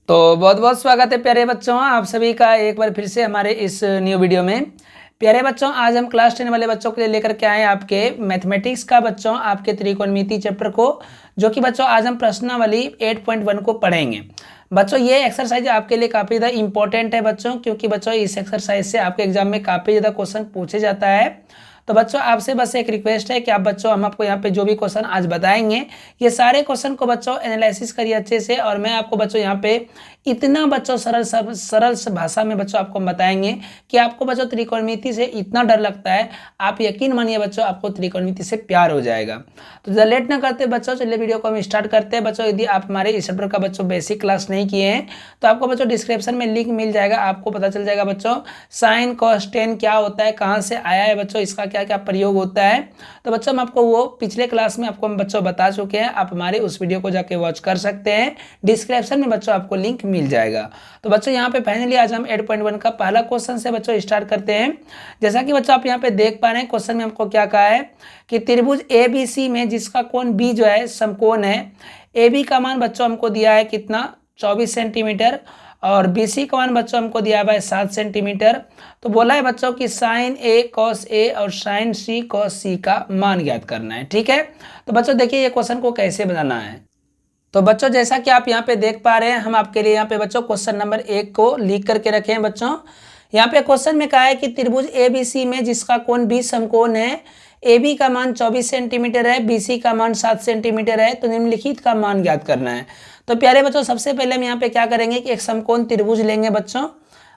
तो बहुत बहुत स्वागत है प्यारे बच्चों, आप सभी का एक बार फिर से हमारे इस न्यू वीडियो में। प्यारे बच्चों, आज हम क्लास 10 वाले बच्चों के लिए लेकर के आए हैं आपके मैथमेटिक्स का बच्चों आपके त्रिकोणमिति चैप्टर को, जो कि बच्चों आज हम प्रश्नावली 8.1 को पढ़ेंगे। बच्चों ये एक्सरसाइज आपके लिए काफ़ी ज़्यादा इंपॉर्टेंट है बच्चों, क्योंकि बच्चों इस एक्सरसाइज से आपके एग्जाम में काफ़ी ज़्यादा क्वेश्चन पूछे जाता है। तो बच्चों आपसे बस एक रिक्वेस्ट है कि आप बच्चों हम आपको यहाँ पे जो भी क्वेश्चन आज बताएंगे, ये सारे क्वेश्चन को बच्चों एनालिसिस करिए अच्छे से, और मैं आपको बच्चों यहाँ पे इतना बच्चों सरल भाषा में बच्चों आपको बताएंगे कि आपको बच्चों त्रिकोणमिति से इतना डर लगता है, आप यकीन मानिए बच्चों आपको त्रिकोणमिति से प्यार हो जाएगा। तो ज़्यादा लेट ना करते बच्चों, चलिए वीडियो को हम स्टार्ट करते हैं। बच्चों यदि आप हमारे इस चैप्टर का बच्चों बेसिक क्लास नहीं किए हैं तो आपको बच्चों डिस्क्रिप्शन में लिंक मिल जाएगा, आपको पता चल जाएगा बच्चों साइन कॉस टेन क्या होता है, कहाँ से आया है बच्चों, इसका क्या क्या प्रयोग होता है। तो बच्चों हम आपको वो पिछले क्लास में आपको हम बच्चों बता चुके हैं, आप हमारे उस वीडियो को जाके वॉच कर सकते हैं, डिस्क्रिप्शन में बच्चों आपको लिंक मिल जाएगा। तो बच्चों यहाँ पे फाइनली आज हम 8.1 का पहला क्वेश्चन से बच्चों स्टार्ट करते हैं। जैसा कि बच्चों आप यहाँ पे देख पा रहे हैं, क्वेश्चन में हमको क्या कहा है कि त्रिभुज ABC में जिसका कोण B जो है समकोण है, AB का मान बच्चों हमको दिया है कितना 24 सेंटीमीटर, और BC का मान बच्चों हमको दिया हुआ है 7 सेंटीमीटर। तो बोला है बच्चों कि साइन A cos A और साइन C cos C का मान ज्ञात करना है। ठीक है, तो बच्चों देखिए ये क्वेश्चन को कैसे बनाना है। तो बच्चों जैसा कि आप यहाँ पे देख पा रहे हैं, हम आपके लिए यहाँ पे बच्चों क्वेश्चन नंबर 1 को लिख करके रखे हैं बच्चों। यहाँ पे क्वेश्चन में कहा है कि त्रिभुज ABC में जिसका कोण B समकोण है, AB का मान 24 सेंटीमीटर है, BC का मान 7 सेंटीमीटर है, तो निम्नलिखित का मान ज्ञात करना है। तो प्यारे बच्चों सबसे पहले हम यहाँ पे क्या करेंगे कि एक समकोण त्रिभुज लेंगे बच्चों।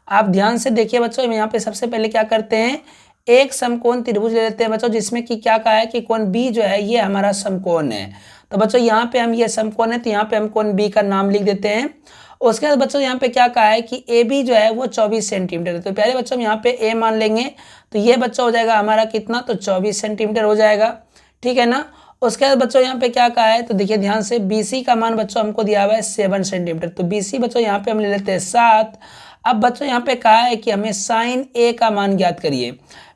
आप ध्यान से देखिए बच्चों, यहाँ पे सबसे पहले क्या करते हैं, एक समकोण त्रिभुज ले लेते हैं बच्चों, जिसमें कि क्या कहा है कि कोण B जो है ये हमारा समकोण है। तो बच्चों यहाँ पे हम ये समकोण है, तो यहाँ पे हम कोण B का नाम लिख देते हैं। उसके बाद बच्चों यहाँ पे क्या कहा है कि AB जो है वो 24 सेंटीमीटर है। तो प्यारे बच्चों हम यहाँ पे A मान लेंगे, तो ये बच्चों हो जाएगा हमारा कितना, तो 24 सेंटीमीटर हो जाएगा। ठीक है ना। उसके बाद बच्चों यहाँ पे क्या कहा है, तो देखिए ध्यान से, BC का मान बच्चों हमको दिया हुआ है 7 सेंटीमीटर, तो BC बच्चों यहाँ पे हम ले लेते हैं 7। अब बच्चों यहाँ पे कहा है कि हमें साइन A का मान ज्ञात करिए।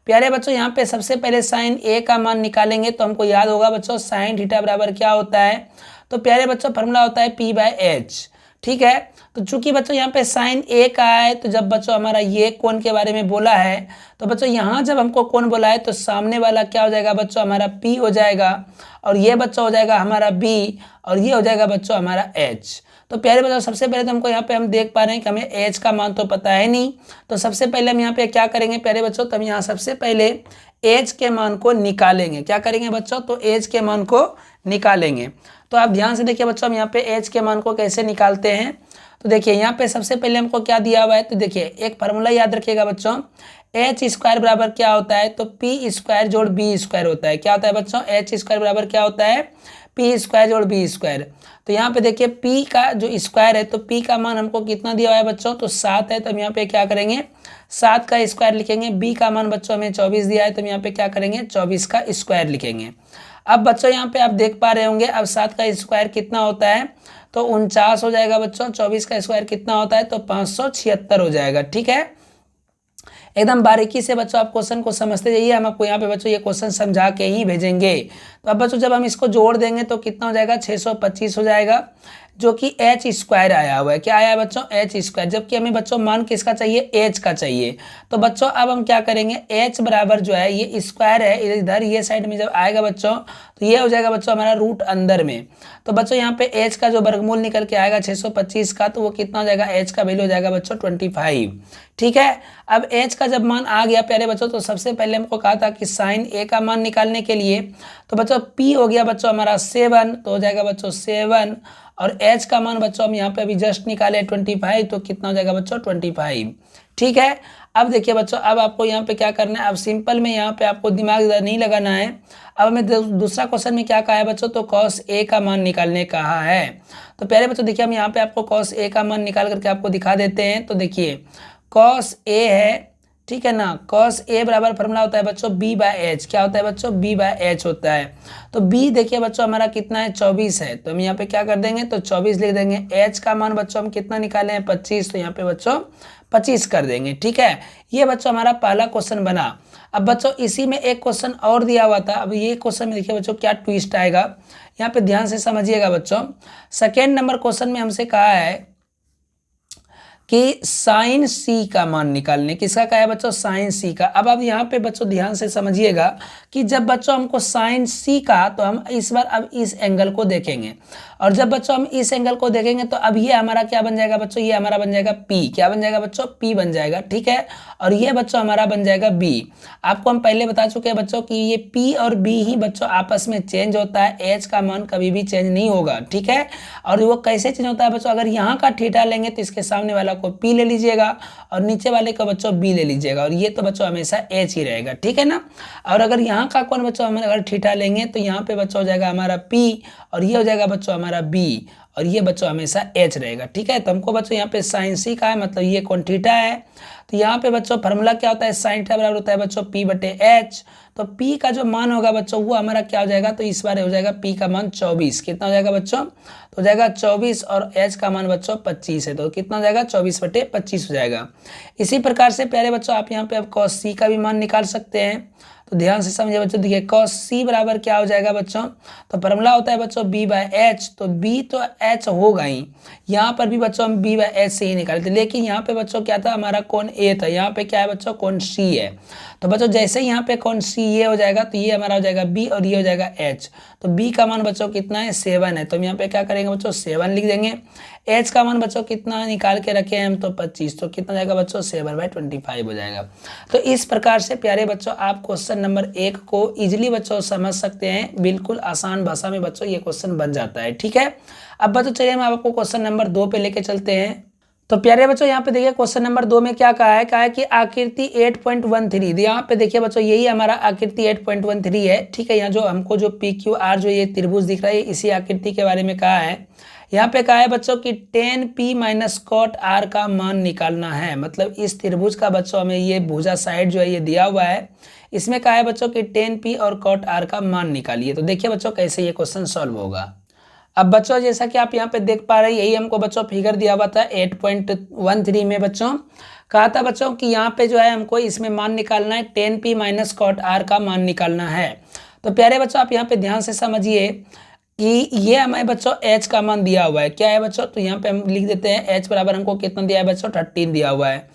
प्यारे बच्चों यहाँ पे सबसे पहले साइन A का मान निकालेंगे, तो हमको याद होगा बच्चों साइन थीटा बराबर क्या होता है, तो प्यारे बच्चों फॉर्मूला होता है P/H। ठीक है, तो चूंकि बच्चों यहाँ पे साइन A का है, तो जब बच्चों हमारा ये कोण के बारे में बोला है, तो बच्चों यहाँ जब हमको कोण बोला है तो सामने वाला क्या हो जाएगा बच्चों, हमारा P हो जाएगा, और ये बच्चों हो जाएगा हमारा B, और ये हो जाएगा बच्चों हमारा H। तो प्यारे बच्चों सबसे पहले तो हमको यहाँ पे हम देख पा रहे हैं कि हमें H का मान तो पता है नहीं, तो सबसे पहले हम यहाँ पे क्या करेंगे प्यारे बच्चों, तो हम यहाँ सबसे पहले H के मान को निकालेंगे। क्या करेंगे बच्चों, तो H के मान को निकालेंगे। तो आप ध्यान से देखिए बच्चों, हम यहाँ पे H के मान को कैसे निकालते हैं। तो देखिए यहाँ पे सबसे पहले हमको क्या दिया हुआ है, तो देखिए एक फार्मूला याद रखिएगा बच्चों, H स्क्वायर बराबर क्या होता है, तो P स्क्वायर जोड़ B स्क्वायर होता है। क्या होता है बच्चों, H स्क्वायर बराबर क्या होता है, P स्क्वायर जोड़ B स्क्वायर। तो यहाँ पे देखिए P का जो स्क्वायर है, तो P का मान हमको कितना दिया हुआ है बच्चों, तो 7 है, तो हम यहाँ पे क्या करेंगे 7 का स्क्वायर लिखेंगे। B का मान बच्चों हमें 24 दिया है, तो हम यहाँ पे क्या करेंगे 24 का स्क्वायर लिखेंगे। अब बच्चों यहाँ पे आप देख पा रहे होंगे, अब 7 का स्क्वायर कितना होता है, तो 49 हो जाएगा बच्चों। 24 का स्क्वायर कितना होता है, तो 576 हो जाएगा। ठीक है, एकदम बारीकी से बच्चों आप क्वेश्चन को समझते जाइए, हम आपको यहाँ पे बच्चों ये क्वेश्चन समझा के ही भेजेंगे। तो अब बच्चों जब हम इसको जोड़ देंगे तो कितना हो जाएगा, 625 हो जाएगा, जो कि H स्क्वायर आया हुआ है। क्या आया है बच्चों, H स्क्वायर, जबकि हमें बच्चों मान किसका चाहिए, H का चाहिए। तो बच्चों अब हम क्या करेंगे, H बराबर जो है ये स्क्वायर है, इधर ये साइड में जब आएगा बच्चों, तो ये हो जाएगा बच्चों हमारा रूट अंदर में। तो बच्चों यहाँ पे H का जो वर्गमूल निकल के आएगा 625 का, तो वो कितना हो जाएगा, H का वैल्यू हो जाएगा बच्चों 25। ठीक है, अब H का जब मान आ गया प्यारे बच्चों, तो सबसे पहले हमको कहा था कि साइन A का मान निकालने के लिए, तो बच्चों P हो गया बच्चों हमारा 7, तो हो जाएगा बच्चों 7, और H का मान बच्चों हम यहाँ पे अभी जस्ट निकाले 25, तो कितना हो जाएगा बच्चों 25। ठीक है, अब देखिए बच्चों, अब आपको यहाँ पे क्या करना है, अब सिंपल में यहाँ पे आपको दिमाग ज़्यादा नहीं लगाना है। अब हमें दूसरा क्वेश्चन में क्या कहा है बच्चों, तो cos A का मान निकालने कहा है। तो पहले बच्चों देखिए हम यहाँ पे आपको cos A का मान निकाल करके आपको दिखा देते हैं। तो देखिए cos A है, ठीक है ना, cos A बराबर फॉर्मूला होता है बच्चों B/H। क्या होता है बच्चों, B/H होता है। तो B देखिए बच्चों हमारा कितना है, 24 है, तो हम यहाँ पे क्या कर देंगे, तो 24 लिख देंगे। H का मान बच्चों हम कितना निकाले हैं, 25, तो यहाँ पे बच्चों 25 कर देंगे। ठीक है, ये बच्चों हमारा पहला क्वेश्चन बना। अब बच्चों इसी में एक क्वेश्चन और दिया हुआ था। अब ये क्वेश्चन में देखिए बच्चों क्या ट्विस्ट आएगा, यहाँ पे ध्यान से समझिएगा बच्चों। सेकेंड नंबर क्वेश्चन में हमसे कहा है कि साइन सी का मान निकालने, किसका कहा है बच्चों, साइन सी का। अब यहाँ पे बच्चों ध्यान से समझिएगा कि जब बच्चों हमको साइन सी का, तो हम इस बार अब इस एंगल को देखेंगे, और जब बच्चों हम इस एंगल को देखेंगे तो अब ये हमारा क्या बन जाएगा बच्चों, ये हमारा बन जाएगा पी। क्या बन जाएगा बच्चों, पी बन जाएगा, ठीक है। और ये बच्चों हमारा बन जाएगा बी। आपको हम पहले बता चुके हैं बच्चों कि ये पी और बी ही बच्चों आपस में चेंज होता है, एच का मान कभी भी चेंज नहीं होगा, ठीक है। और वो कैसे चेंज होता है बच्चों, अगर यहाँ का थीटा लेंगे तो इसके सामने वाला को पी ले लीजिएगा और नीचे वाले को बच्चों बी ले लीजिएगा, और ये तो बच्चों हमेशा एच ही रहेगा, ठीक है ना। और अगर यहाँ का कौन बच्चों हम अगर थीटा लेंगे तो यहाँ पे बच्चों हो जाएगा हमारा पी, और ये हो जाएगा बच्चों हमारा बी, और ये बच्चों हमेशा एच रहेगा, ठीक है। तो हमको बच्चों यहाँ पे साइन सी का है, मतलब ये कौन थीटा है। तो यहाँ पे बच्चों फार्मूला क्या होता है, साइन थीटा बराबर होता है बच्चों पी बटे एच। तो पी का जो मान होगा बच्चों वो हमारा क्या हो जाएगा, तो इस बार हो जाएगा पी का मान 24। कितना हो जाएगा बच्चों, तो हो जाएगा 24, और एच का मान बच्चों 25 है, तो कितना हो जाएगा 24 बटे 25 हो जाएगा। इसी प्रकार से प्यारे बच्चों आप यहाँ पे अब कॉस सी का भी मान निकाल सकते हैं। तो ध्यान से समझिए बच्चों, देखिए कॉस सी बराबर क्या हो जाएगा बच्चों, तो फॉर्मूला होता है बच्चों बी बाय एच। तो बी तो एच होगा ही, यहाँ पर भी बच्चों हम बी बाय एच से ही निकालते, लेकिन यहाँ पे बच्चों क्या था, हमारा कोण ए था, यहाँ पे क्या है बच्चों, कोण सी है। तो बच्चों जैसे ही यहाँ पे कोण सी ये हो जाएगा तो ये हमारा हो जाएगा बी, और ये हो जाएगा एच। तो बी का मान बच्चों कितना है, 7 है, तो हम यहाँ पे क्या करेंगे बच्चों 7 लिख देंगे। एच का मान बच्चों कितना निकाल के रखे हैं हम, तो 25, तो कितना जाएगा बच्चों 7/25 हो जाएगा। तो इस प्रकार से प्यारे बच्चों आप क्वेश्चन नंबर 1 को इजीली बच्चों समझ सकते हैं, बिल्कुल आसान भाषा में बच्चों ये क्वेश्चन बन जाता है, ठीक है। अब बच्चों चलिए हम आपको क्वेश्चन नंबर 2 पे लेके चलते हैं। तो प्यारे बच्चों यहाँ पे देखिए क्वेश्चन नंबर 2 में क्या कहा है कि आकृति 8.13, यहाँ पे देखिए बच्चों यही हमारा आकृति 8.13 है, ठीक है। यहाँ जो हमको जो पी क्यू आर जो ये त्रिभुज दिख रहा है इसी आकृति के बारे में कहा है। यहाँ पे कहा है बच्चों कि tan p minus cot r का मान निकालना है, मतलब इस त्रिभुज का बच्चों हमें ये भुजा साइड जो है ये दिया हुआ है, इसमें कहा है बच्चों कि tan p और कॉट r का मान निकालिए। तो देखिए बच्चों कैसे ये क्वेश्चन सॉल्व होगा। अब बच्चों जैसा कि आप यहाँ पे देख पा रहे हैं, यही हमको बच्चों फिगर दिया हुआ था 8.13 में बच्चों कहा था बच्चों कि यहाँ पे जो है हमको इसमें मान निकालना है, tan p minus cot r का मान निकालना है। तो प्यारे बच्चों आप यहाँ पे ध्यान से समझिए कि ये हमें बच्चों h का मान दिया हुआ है, क्या है बच्चों, तो यहाँ पे हम लिख देते हैं h बराबर हमको कितना दिया है बच्चों 13 दिया हुआ है।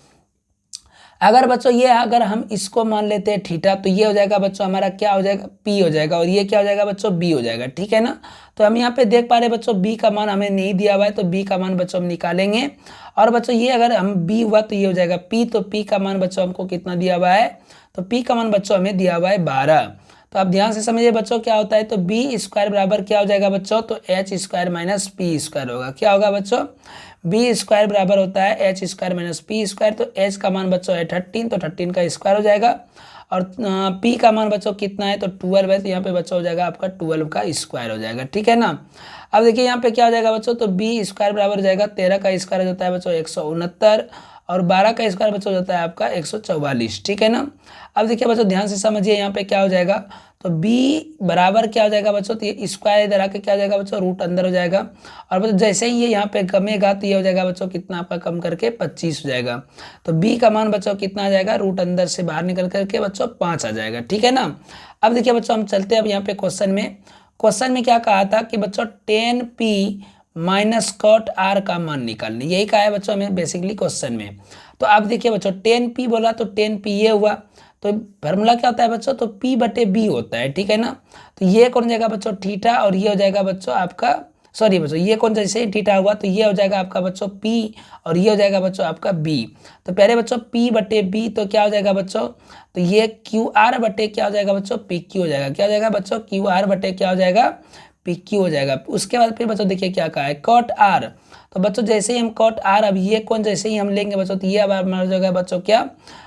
अगर बच्चों ये अगर हम इसको मान लेते हैं थीटा, तो ये हो जाएगा बच्चों हमारा क्या हो जाएगा, p हो जाएगा, और ये क्या हो जाएगा बच्चों b हो जाएगा, ठीक है ना। तो हम यहाँ पे देख पा रहे हैं बच्चों b का मान हमें नहीं दिया हुआ है, तो b का मान बच्चों हम निकालेंगे। और बच्चों ये अगर हम b हुआ तो ये हो जाएगा p, तो p का मान बच्चों हमको कितना दिया हुआ है, तो p का मान बच्चों हमें दिया हुआ है 12। तो आप ध्यान से समझिए बच्चों क्या होता है, तो बी स्क्वायर बराबर क्या हो जाएगा बच्चों, तो H square minus P square होगा। क्या होगा बच्चों, बी स्क्वायर बराबर होता है H square minus P square. तो एच का मान बच्चों है 13, तो 13 का स्क्वायर हो जाएगा, और पी का मान बच्चों कितना है, तो 12 है, तो यहाँ पे बच्चों हो जाएगा आपका 12 का स्क्वायर हो जाएगा, ठीक है ना। अब देखिए यहाँ पे क्या हो जाएगा बच्चों, तो बी स्क्वायर बराबर हो जाएगा 13 का स्क्वायर हो जाता है बच्चों 169, और 12 का स्क्वायर बच्चों हो जाता है आपका 144, ठीक है ना। अब देखिए बच्चों ध्यान से समझिए यहाँ पे क्या हो जाएगा, तो b बराबर क्या हो जाएगा बच्चों, तो ये स्क्वायर इधर आके क्या हो जाएगा बच्चों, रूट अंदर हो जाएगा, और बच्चों जैसे ही ये यहाँ पे कमेगा तो ये हो जाएगा बच्चों कितना आपका कम करके 25 हो जाएगा। तो b का मान बच्चों कितना आ जाएगा, रूट अंदर से बाहर निकल करके बच्चों 5 आ जाएगा, ठीक है ना। अब देखिए बच्चों हम चलते हैं अब यहाँ पे क्वेश्चन में क्या कहा था कि बच्चों tan p minus cot r का मान निकालने, यही कहा है बच्चों हमें बेसिकली क्वेश्चन में। तो अब देखिए बच्चों tan p बोला तो tan p ये हुआ, तो फार्मूला क्या होता है बच्चों, तो p बटे b होता है, ठीक है ना। तो ये कौन जाएगा बच्चों थीटा, और ये हो जाएगा बच्चों आपका सॉरी बच्चों ये कौन जैसे ही थीटा हुआ तो ये हो जाएगा आपका बच्चों p, और ये हो जाएगा बच्चों आपका b। तो पहले बच्चों p बटे b, तो क्या हो जाएगा बच्चों, तो ये क्यू आर बटे क्या हो जाएगा बच्चों पी क्यू हो जाएगा। क्या हो जाएगा बच्चों, क्यू आर बटे क्या हो जाएगा, पी क्यू हो जाएगा। उसके बाद फिर बच्चों देखिए क्या कहा है, कॉट आर। तो बच्चों जैसे ही हम कॉट आर, अब ये कौन जैसे ही हम लेंगे बच्चों, तो ये अब हमारा हो जाएगा बच्चों क्या,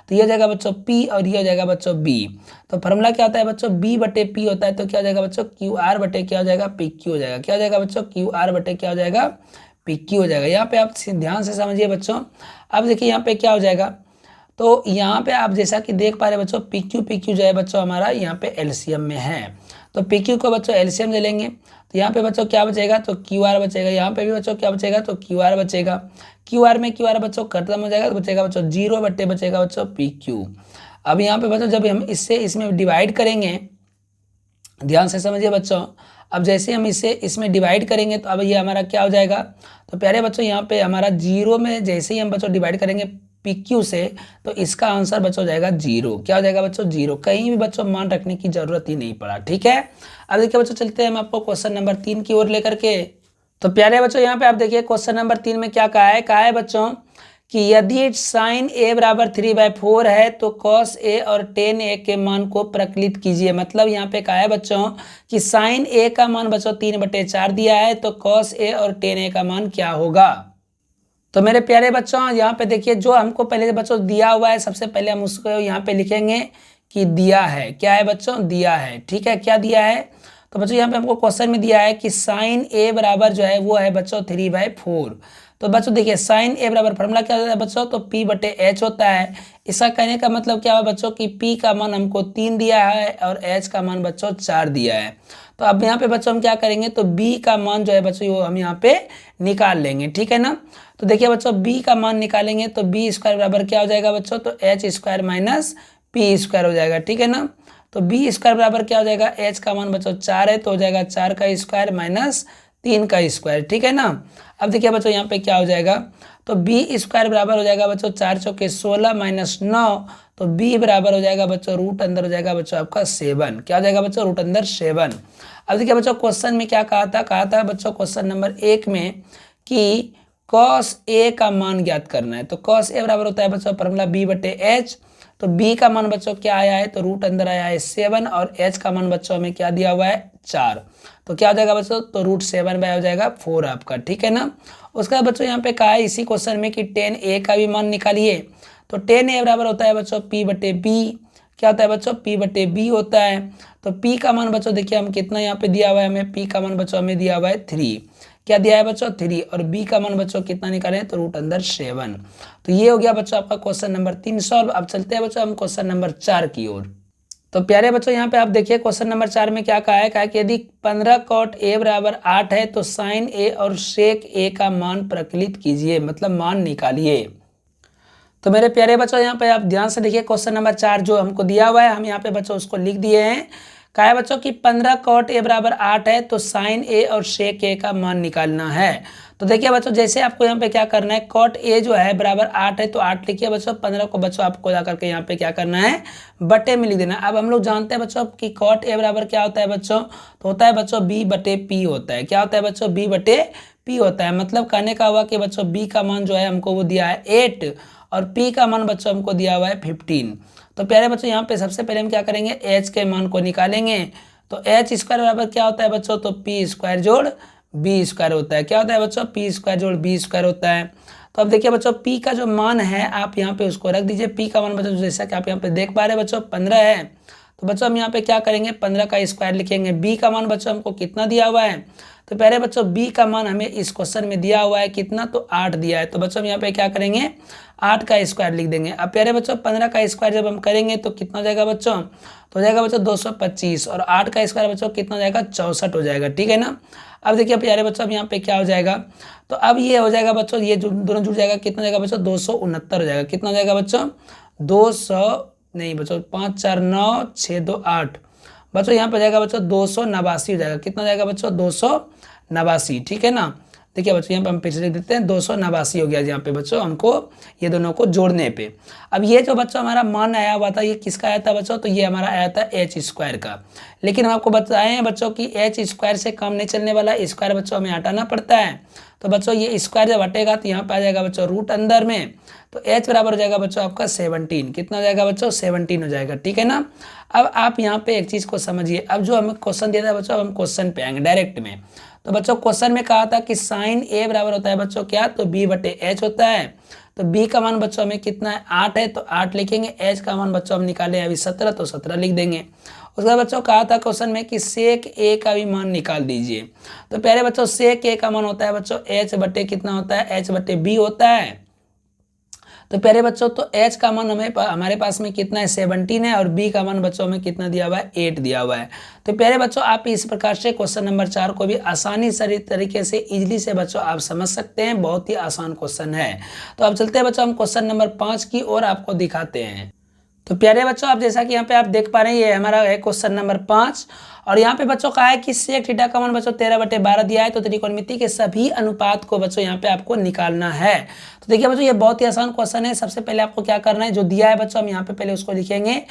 तो ये हो जाएगा बच्चों p, और ये हो जाएगा बच्चों b। तो फार्मूला क्या होता है बच्चों, b बटे p होता है, तो क्या हो जाएगा बच्चों क्यू आर बटे क्या हो जाएगा पी क्यू हो जाएगा। क्या हो जाएगा बच्चों, क्यू आर बटे क्या हो जाएगा पी क्यू हो जाएगा। यहाँ पे आप ध्यान से समझिए बच्चों। अब देखिए यहाँ पे क्या हो जाएगा, तो यहाँ पे आप जैसा कि देख पा रहे बच्चों पी क्यू जो है बच्चों हमारा यहाँ पे एलसीएम में है, तो पी क्यू को बच्चों एलसीएम ले लेंगे, तो यहाँ पे बच्चों क्या बचेगा, तो क्यू आर बचेगा। यहाँ पे भी बच्चों क्या बचेगा, तो क्यू आर बचेगा। क्यू आर में क्यू आर बच्चों खत्म हो जाएगा, तो बचेगा बच्चों 0 बटे बचेगा बच्चों पी क्यू। अब यहाँ पे बच्चों जब हम इससे इसमें डिवाइड करेंगे ध्यान से समझिए बच्चों। अब जैसे हम इसे इसमें डिवाइड करेंगे तो अब ये हमारा क्या हो जाएगा, तो प्यारे बच्चों यहाँ पे हमारा जीरो में जैसे ही हम बच्चों डिवाइड करेंगे PQ से, तो इसका आंसर बच्चों हो जाएगा जीरो। क्या हो जाएगा बच्चों, जीरो। कहीं भी बच्चों मान रखने की जरूरत ही नहीं पड़ा। ठीक है, अब देखिए बच्चों चलते हैं हम आपको क्वेश्चन नंबर 3 की ओर लेकर के। तो प्यारे बच्चों यहाँ पे आप देखिए क्वेश्चन नंबर 3 में क्या कहा है बच्चों कि यदि साइन ए बराबर 3/4 है तो कॉस ए और टेन ए के मान को प्रकलित कीजिए। मतलब यहाँ पे कहा है बच्चों कि साइन ए का मान बच्चों 3/4 दिया है, तो कॉस ए और टेन ए का मान क्या होगा। तो मेरे प्यारे बच्चों यहाँ पे देखिए जो हमको पहले बच्चों दिया हुआ है, सबसे पहले हम उसको यहाँ पे लिखेंगे कि दिया है। क्या है बच्चों, दिया है। ठीक है, क्या दिया है, तो बच्चों यहाँ पे हमको क्वेश्चन में दिया है कि साइन ए बराबर जो है वो है बच्चों 3/4। तो बच्चों देखिए साइन ए बराबर फॉर्मूला क्या होता है बच्चों, तो P/H होता है। इसका कहने का मतलब क्या है बच्चों कि P का मान हमको 3 दिया है और H का मान बच्चों 4 दिया है। तो अब यहाँ पे बच्चों हम क्या करेंगे, तो B का मान जो है बच्चों वो हम यहाँ पे निकाल लेंगे। ठीक है ना, तो देखिए बच्चों B का मान निकालेंगे तो B² बराबर क्या हो जाएगा बच्चों, तो H² माइनस P² हो जाएगा। ठीक है ना, तो B² बराबर क्या हो जाएगा, H का मान बच्चों 4 है तो हो जाएगा 4 का स्क्वायर माइनस 3 का स्क्वायर। ठीक है ना, अब देखिए बच्चों यहाँ पे क्या हो जाएगा, तो B² बराबर हो जाएगा बच्चों 4 चौके 16 माइनस 9, तो B बराबर हो जाएगा बच्चों रूट अंदर हो जाएगा बच्चों आपका 7। क्या हो जाएगा बच्चों, रूट अंदर 7। अब देखिए बच्चों क्वेश्चन में क्या कहा था बच्चों क्वेश्चन नंबर 1 में कि कॉस ए का मान ज्ञात करना है। तो कॉस ए बराबर होता है बच्चों फॉर्मूला B/H। तो B का मान बच्चों क्या आया है, तो रूट अंदर आया है 7 और H का मान बच्चों हमें क्या दिया हुआ है 4। तो क्या हो जाएगा बच्चों, तो रूट 7 हो जाएगा 4 आपका। ठीक है ना, उसके बाद बच्चों यहाँ पे कहा है इसी क्वेश्चन में कि टेन ए का भी मान निकालिए। तो टेन ए बराबर होता है बच्चों P/B। क्या होता है बच्चों, P/B होता है। तो P का मान बच्चों देखिए हम कितना यहाँ पे दिया हुआ है हमें, P का मान बच्चों हमें दिया हुआ है 3। क्या दिया है बच्चों 3, और B का मान बच्चों कितना निकालें, तो रूट अंदर 7। तो ये हो गया बच्चों आपका क्वेश्चन नंबर 3 सॉल्व। अब चलते हैं बच्चों हम क्वेश्चन नंबर 4 की ओर। तो प्यारे बच्चों यहाँ पे आप देखिए क्वेश्चन नंबर 4 में क्या कहा है कि यदि 15 cot A बराबर 8 है तो साइन A और सेक A का मान प्रकलित कीजिए, मतलब मान निकालिए। तो मेरे प्यारे बच्चों यहाँ पे आप ध्यान से देखिए क्वेश्चन नंबर 4 जो हमको दिया हुआ है, हम यहाँ पे बच्चों उसको लिख दिए हैं। कहा है बच्चों कि 15 cot A बराबर 8 है तो साइन A और सेक A का मान निकालना है। तो देखिए बच्चों जैसे आपको यहाँ पे क्या करना है, cot A जो है बराबर 8 है तो 8 लिखिए बच्चों, 15 को बच्चों आपको जाकर के यहाँ पे क्या करना है, बटे में लिख देना। अब हम लोग जानते हैं बच्चों कि cot A बराबर क्या होता है बच्चों, तो होता है बच्चों B/P होता है। क्या होता है बच्चों, B/P होता है। मतलब कहने का हुआ कि बच्चों B का मान जो है हमको वो दिया है 8 और P का मान बच्चों हमको दिया हुआ है 15। तो प्यारे बच्चों यहाँ पे सबसे पहले हम क्या करेंगे, H के मान को निकालेंगे। तो H² बराबर क्या होता है बच्चों, तो P² जोड़ B² होता है। क्या होता है बच्चों, P² जोड़ B² होता है। तो अब देखिए बच्चों P का जो मान है आप यहाँ पे उसको रख दीजिए। P का मान बच्चों जैसा कि आप यहाँ पे देख पा रहे हैं बच्चों 15 है, तो बच्चों हम यहाँ पे क्या करेंगे 15 का स्क्वायर लिखेंगे। B का मान बच्चों हमको कितना दिया हुआ है, तो पहले बच्चों B का मान हमें इस क्वेश्चन में दिया हुआ है कितना, तो 8 दिया है। तो बच्चों हम यहाँ पे क्या करेंगे 8 का स्क्वायर लिख देंगे। अब प्यारे बच्चों 15 का स्क्वायर जब हम करेंगे तो कितना हो जाएगा बच्चों, तो हो जाएगा बच्चों 225 और 8 का स्क्वायर बच्चों कितना हो जाएगा 64 हो जाएगा। ठीक है ना, अब देखिए प्यारे बच्चों अब यहाँ पे क्या हो जाएगा, तो अब ये हो जाएगा बच्चों, ये दोनों जुड़ जाएगा, कितना हो जाएगा बच्चों 269 हो जाएगा। कितना हो जाएगा बच्चों 200 नहीं बच्चों 5 4 9 6 2 8 बच्चों यहाँ पे जाएगा बच्चों 289 हो जाएगा। कितना हो जाएगा बच्चों 289। ठीक है ना, देखिए बच्चों यहाँ पे हम पिछले देते हैं 289 हो गया यहाँ पे बच्चों हमको ये दोनों को जोड़ने पे। अब ये जो बच्चों हमारा मान आया हुआ था ये किसका आया था बच्चों, तो ये हमारा आया था H² का। लेकिन हम आपको बताए हैं बच्चों कि H² से काम नहीं चलने वाला, स्क्वायर बच्चों हमें हटाना पड़ता है। तो बच्चों ये स्क्वायर जब हटेगा तो यहाँ पे आ जाएगा बच्चों रूट अंदर में, तो H बराबर हो जाएगा बच्चों आपका 17। कितना हो जाएगा बच्चों 17 हो जाएगा। ठीक है ना, अब आप यहाँ पे एक चीज़ को समझिए। अब जो हमें क्वेश्चन दिया था बच्चों, अब हम क्वेश्चन पे आएंगे डायरेक्ट में। तो बच्चों क्वेश्चन में कहा था कि साइन A बराबर होता है बच्चों क्या, तो B/H होता है। तो B का मान बच्चों हमें कितना है 8 है तो 8 लिखेंगे। H का मान बच्चों हम निकाले अभी 17 तो 17 लिख देंगे। उसके बाद बच्चों कहा था क्वेश्चन में कि सेक A का भी मान निकाल दीजिए। तो पहले बच्चों सेक A का मान होता है बच्चों H/ कितना होता है, H/B होता है। तो पहले बच्चों तो H का मान हमारे पास में कितना है 17 है और B का मान बच्चों में कितना दिया हुआ है 8 दिया हुआ है। तो पहले बच्चों आप इस प्रकार से क्वेश्चन नंबर 4 को भी आसानी से तरीके से इजीली से बच्चों आप समझ सकते हैं, बहुत ही आसान क्वेश्चन है। तो अब चलते हैं बच्चों हम क्वेश्चन नंबर 5 की ओर आपको दिखाते हैं। तो प्यारे बच्चों आप जैसा कि यहाँ पे आप देख पा रहे हैं ये हमारा है क्वेश्चन नंबर 5 और यहाँ पे बच्चों कहा है कि सेक थीटा का मान बच्चों 13/12 दिया है। तो त्रिकोणमिति के सभी अनुपात को बच्चों यहाँ पे आपको निकालना है। तो देखिए बच्चों ये बहुत ही आसान क्वेश्चन है। सबसे पहले आपको क्या करना है, जो दिया है बच्चों हम यहाँ पे पहले उसको लिखेंगे।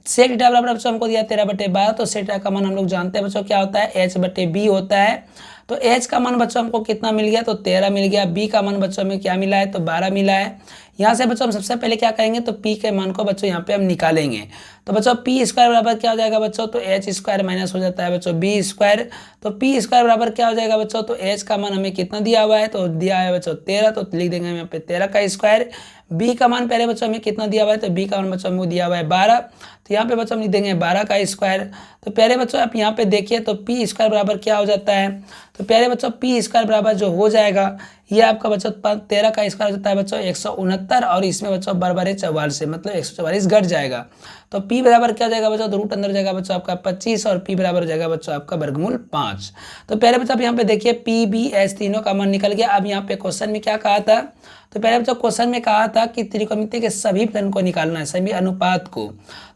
सेक थीटा बराबर बच्चों हमको दिया 13/12, तो सेक थीटा का मान हम लोग जानते हैं बच्चों क्या होता है, h/b होता है। तो h का मान बच्चों हमको कितना मिल गया, तो 13 मिल गया। b का मान बच्चों हमें क्या मिला है, तो 12 मिला है। यहाँ से बच्चों हम सबसे पहले क्या करेंगे, तो p के मान को बच्चों यहाँ पे हम निकालेंगे। तो बच्चों p स्क्वायर बराबर क्या हो जाएगा बच्चों, तो h स्क्वायर माइनस हो जाता है बच्चों b स्क्वायर। तो p स्क्वायर बराबर क्या हो जाएगा बच्चों, तो h का मान हमें कितना दिया हुआ है, तो दिया है बच्चों 13, तो लिख देंगे हम यहाँ पे 13 का स्क्वायर। b का मान पहले बच्चों हमें कितना दिया हुआ है, तो b का मान बच्चों हमें दिया हुआ है 12, तो यहाँ पे बच्चों हम लिख देंगे 12 का स्क्वायर। तो प्यारे बच्चों आप यहाँ पे देखिए तो p स्क्वायर बराबर क्या हो जाता है, तो प्यारे बच्चों p स्क्वायर बराबर जो हो जाएगा ये आपका बच्चों 13 का स्क्वायर हो जाता है बच्चों 169, और इसमें बच्चों बराबर है 44 से, मतलब 144 घट जाएगा। तो p बराबर क्या हो जाएगा बच्चों, तो रूट अंदर जाएगा बच्चों आपका 25 और p बराबर हो जाएगा बच्चों आपका वर्गमूल 5। तो पहले बच्चों आप यहाँ पे देखिए p b h तीनों का मान निकल गया। अब यहाँ पे क्वेश्चन में क्या कहा था, तो पहले बच्चों क्वेश्चन में कहा था कि त्रिकोणमिति के सभी फलन को निकालना है, सभी अनुपात को।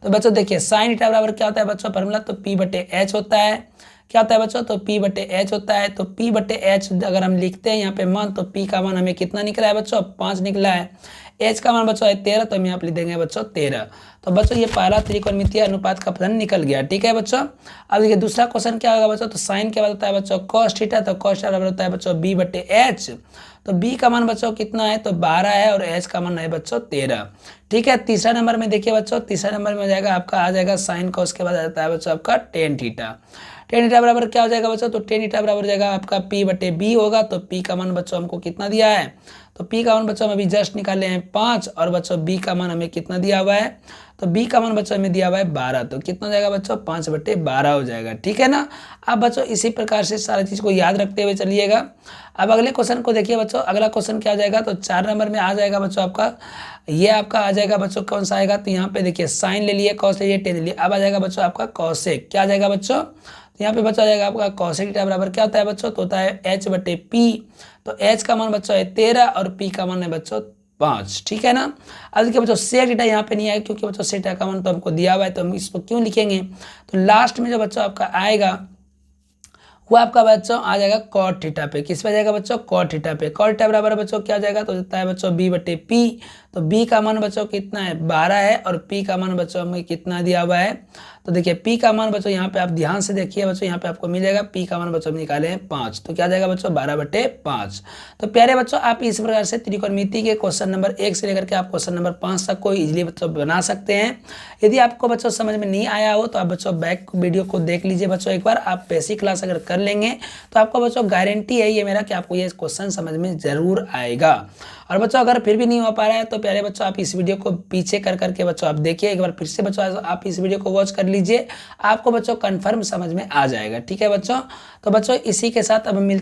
तो बच्चों देखिए साइन थीटा बराबर क्या होता है बच्चों फॉर्मूला, तो p/h होता है। क्या होता है बच्चों, तो p/h होता है। तो p/h अगर हम लिखते हैं यहाँ पे मान, तो p का मान हमें कितना निकला है बच्चों, 5 निकला है। h का मान बच्चों है 13, तो हम यहाँ पे लिख देंगे बच्चों 13। तो बच्चों ये पहला त्रिकोणमितीय अनुपात का फलन निकल गया, ठीक है बच्चों। अब देखिए दूसरा क्वेश्चन क्या होगा बच्चों, तो साइन के बाद होता है बच्चों cos थीटा, तो cos थीटा बराबर होता है बच्चों b/h। तो b का मान बच्चों कितना है, तो 12 है, और h का मान है बच्चों 13, ठीक है। तीसरा नंबर में देखिए बच्चों, तीसरा नंबर में हो जाएगा आपका आ जाएगा साइन cos के बाद आ जाता है बच्चों आपका tan थीटा। tan थीटा बराबर क्या हो जाएगा बच्चों, तो tan थीटा बराबर हो जाएगा आपका p/b होगा। तो p का मान बच्चों हमको कितना दिया है, तो p का मान बच्चों हम अभी जस्ट निकाले हैं 5, और बच्चों b का मान हमें कितना दिया हुआ है, तो b का मान बच्चों हमें दिया हुआ है 12, तो कितना हो जाएगा बच्चों 5/12 हो जाएगा, ठीक है ना। अब बच्चों इसी प्रकार से सारी चीज़ को याद रखते हुए चलिएगा। अब अगले क्वेश्चन को देखिए बच्चों, अगला क्वेश्चन क्या आ जाएगा, तो 4 नंबर में आ जाएगा बच्चों आपका, ये आपका आ जाएगा बच्चों कौन सा आएगा, तो यहाँ पे देखिए साइन ले लिए, कॉस ले लिए, टेन ले लिए। अब आ जाएगा बच्चों आपका कॉसेक, क्या आ जाएगा बच्चों, तो यहाँ पे बच्चों आ जाएगा आपका कॉसेक थीटा बराबर क्या होता है बच्चों, तो होता है h/p। तो h का मान बच्चों है 13 और p का मान है बच्चों 5, ठीक है ना। अब देखिए बच्चों सेक थीटा यहाँ पे नहीं आएगा, क्योंकि बच्चों सेक थीटा का मान तो हमको दिया हुआ है, तो हम इसको क्यों लिखेंगे। तो लास्ट में जो बच्चों आपका आएगा वो आपका बच्चों आ जाएगा कॉट थीटा पे। किस पे जाएगा बच्चों, कॉट थीटा पे। कॉट थीटा बराबर बच्चों क्या जाएगा, तो देता है बच्चों b/p। तो b का मान बच्चों कितना है 12 है, और p का मान बच्चों हमें कितना दिया हुआ है, तो देखिए p का मान बच्चों यहाँ पे आप ध्यान से देखिए बच्चों, यहाँ पे आपको मिल जाएगा p का मान बच्चों हम निकाले हैं 5, तो क्या जाएगा बच्चों 12/5। तो प्यारे बच्चों आप इस प्रकार से त्रिकोणमिति के क्वेश्चन नंबर 1 से लेकर के आप क्वेश्चन नंबर 5 तक को इजीली बच्चों बना सकते हैं। यदि आपको बच्चों समझ में नहीं आया हो तो आप बच्चों बैक वीडियो को देख लीजिए बच्चों एक बार। आप बेसिक क्लास अगर कर लेंगे तो आपको बच्चों गारंटी है ये मेरा कि आपको ये क्वेश्चन समझ में जरूर आएगा। और बच्चों अगर फिर भी नहीं हो पा रहा है तो प्यारे बच्चों आप इस वीडियो को पीछे कर करके बच्चों आप देखिए एक बार फिर से बच्चों, आप इस वीडियो को वॉच कर लीजिए, आपको बच्चों कंफर्म समझ में आ जाएगा, ठीक है बच्चों। तो बच्चों इसी के साथ अब मिलते